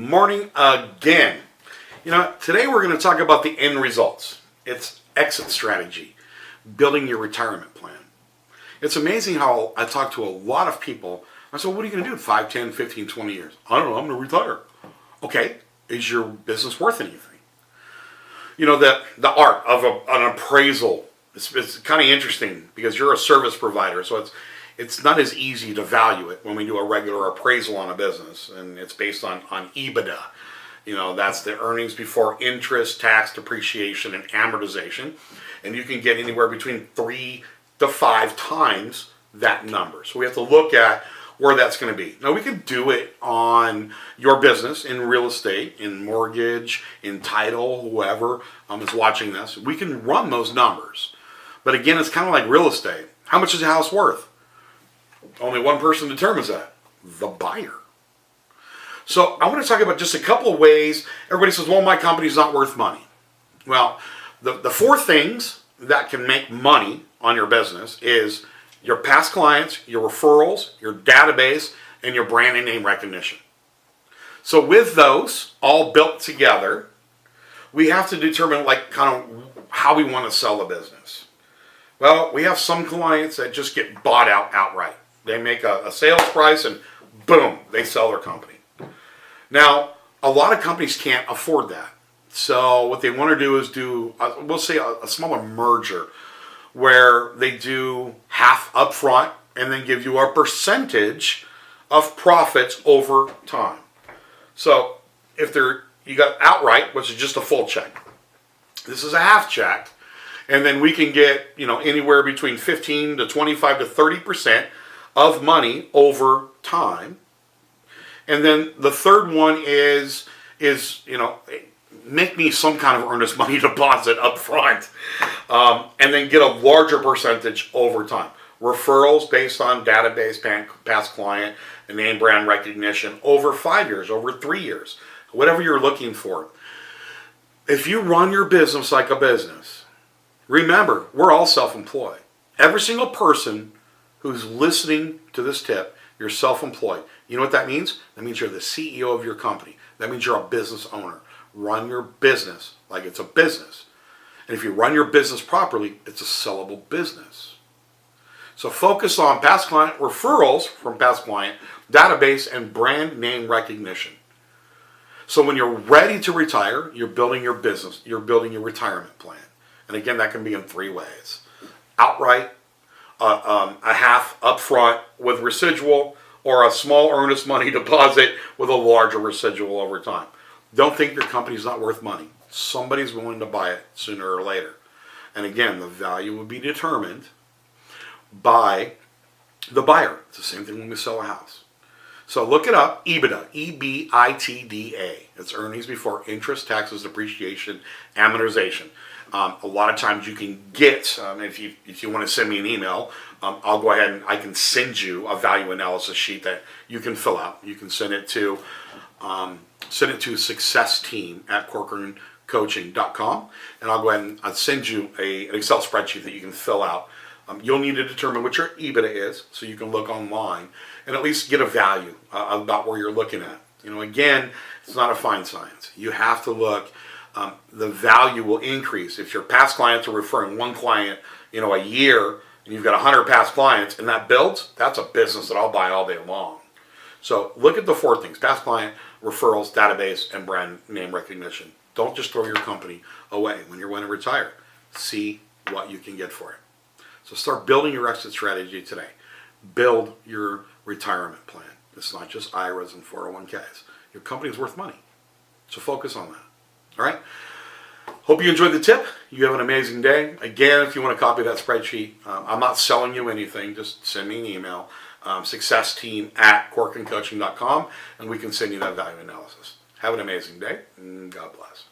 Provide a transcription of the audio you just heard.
morning again. Today we're going to talk about the end results. It's exit strategy, building your retirement plan. It's amazing how I talk to a lot of people. I said, what are you going to do in 5, 10, 15, 20 years? I don't know, I'm going to retire. Okay, is your business worth anything? The art of an appraisal, it's kind of interesting because you're a service provider, so it's not as easy to value it when we do a regular appraisal on a business, and it's based on EBITDA. That's the earnings before interest, tax, depreciation, and amortization, and you can get anywhere between 3 to 5 times that number. So we have to look at where that's going to be. Now we could do it on your business, in real estate, in mortgage, in title, whoever is watching this. We can run those numbers. But again, it's kind of like real estate. How much is a house worth? Only one person determines that, the buyer. So I want to talk about just a couple of ways. Everybody says, well, my company's not worth money. Well, the 4 things that can make money on your business is your past clients, your referrals, your database, and your brand and name recognition. So with those all built together, we have to determine kind of how we want to sell the business. Well, we have some clients that just get bought out outright. They make a sales price and boom, they sell their company. Now, a lot of companies can't afford that. So what they want to do is we'll say a smaller merger where they do half upfront and then give you a percentage of profits over time. So if you got outright, which is just a full check. This is a half check, and then we can get anywhere between 15 to 25 to 30% of money over time. And then the third one is make me some kind of earnest money deposit up front, and then get a larger percentage over time. Referrals based on database, past client, and name brand recognition over 5 years, over 3 years, whatever you're looking for. If you run your business like a business, remember, we're all self-employed. Every single person who's listening to this tip, you're self-employed. You know what that means? That means you're the CEO of your company. That means you're a business owner. Run your business like it's a business. And if you run your business properly, it's a sellable business. So focus on past client referrals from past client, database, and brand name recognition. So when you're ready to retire, you're building your business, you're building your retirement plan. And again, that can be in 3 ways. Outright, a half upfront with residual, or a small earnest money deposit with a larger residual over time. Don't think your company's not worth money. Somebody's willing to buy it sooner or later. And again, the value will be determined by the buyer. It's the same thing when we sell a house. So look it up, EBITDA, EBITDA. It's earnings before interest, taxes, depreciation, amortization. A lot of times you can get, if you want to send me an email, I'll go ahead and I can send you a value analysis sheet that you can fill out. You can send it to successteam@corcorancoaching.com, and I'll go ahead and I'll send you an Excel spreadsheet that you can fill out. You'll need to determine what your EBITDA is, so you can look online and at least get a value about where you're looking at. Again, it's not a fine science. You have to look. The value will increase if your past clients are referring one client, a year, and you've got 100 past clients, and that builds. That's a business that I'll buy all day long. So look at the 4 things: past client, referrals, database, and brand name recognition. Don't just throw your company away when you're going to retire. See what you can get for it. So start building your exit strategy today. Build your retirement plan. It's not just IRAs and 401ks. Your company's worth money. So focus on that. All right? Hope you enjoyed the tip. You have an amazing day. Again, if you want to copy that spreadsheet, I'm not selling you anything. Just send me an email, successteam@corcorancoaching.com, and we can send you that value analysis. Have an amazing day, and God bless.